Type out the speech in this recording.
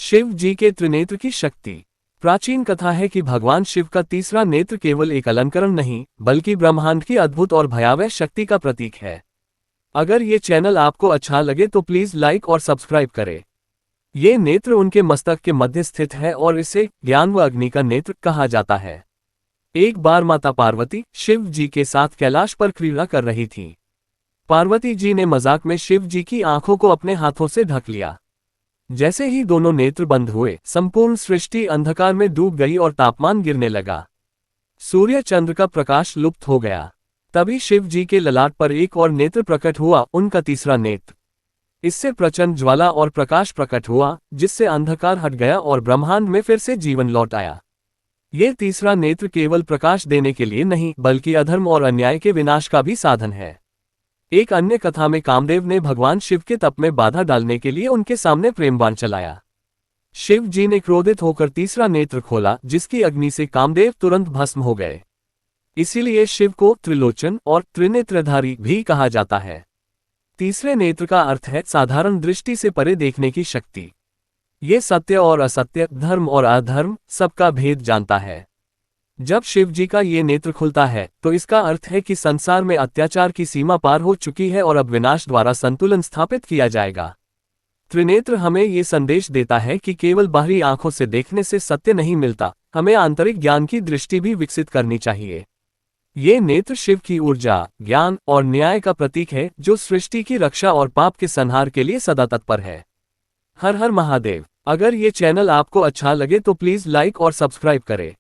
शिव जी के त्रिनेत्र की शक्ति। प्राचीन कथा है कि भगवान शिव का तीसरा नेत्र केवल एक अलंकरण नहीं, बल्कि ब्रह्मांड की अद्भुत और भयावह शक्ति का प्रतीक है। अगर ये चैनल आपको अच्छा लगे तो प्लीज लाइक और सब्सक्राइब करें। ये नेत्र उनके मस्तक के मध्य स्थित है और इसे ज्ञान व अग्नि का नेत्र कहा जाता है। एक बार माता पार्वती शिव जी के साथ कैलाश पर क्रीड़ा कर रही थी। पार्वती जी ने मजाक में शिव जी की आंखों को अपने हाथों से ढक लिया। जैसे ही दोनों नेत्र बंद हुए, संपूर्ण सृष्टि अंधकार में डूब गई और तापमान गिरने लगा। सूर्य चंद्र का प्रकाश लुप्त हो गया। तभी शिव जी के ललाट पर एक और नेत्र प्रकट हुआ, उनका तीसरा नेत्र। इससे प्रचंड ज्वाला और प्रकाश प्रकट हुआ, जिससे अंधकार हट गया और ब्रह्मांड में फिर से जीवन लौट आया। ये तीसरा नेत्र केवल प्रकाश देने के लिए नहीं, बल्कि अधर्म और अन्याय के विनाश का भी साधन है। एक अन्य कथा में कामदेव ने भगवान शिव के तप में बाधा डालने के लिए उनके सामने प्रेम बाण चलाया। शिव जी ने क्रोधित होकर तीसरा नेत्र खोला, जिसकी अग्नि से कामदेव तुरंत भस्म हो गए। इसीलिए शिव को त्रिलोचन और त्रिनेत्रधारी भी कहा जाता है। तीसरे नेत्र का अर्थ है साधारण दृष्टि से परे देखने की शक्ति। ये सत्य और असत्य, धर्म और अधर्म सबका भेद जानता है। जब शिव जी का ये नेत्र खुलता है तो इसका अर्थ है कि संसार में अत्याचार की सीमा पार हो चुकी है और अब विनाश द्वारा संतुलन स्थापित किया जाएगा। त्रिनेत्र हमें ये संदेश देता है कि केवल बाहरी आंखों से देखने से सत्य नहीं मिलता, हमें आंतरिक ज्ञान की दृष्टि भी विकसित करनी चाहिए। ये नेत्र शिव की ऊर्जा, ज्ञान और न्याय का प्रतीक है, जो सृष्टि की रक्षा और पाप के संहार के लिए सदा तत्पर है। हर हर महादेव। अगर ये चैनल आपको अच्छा लगे तो प्लीज लाइक और सब्सक्राइब करें।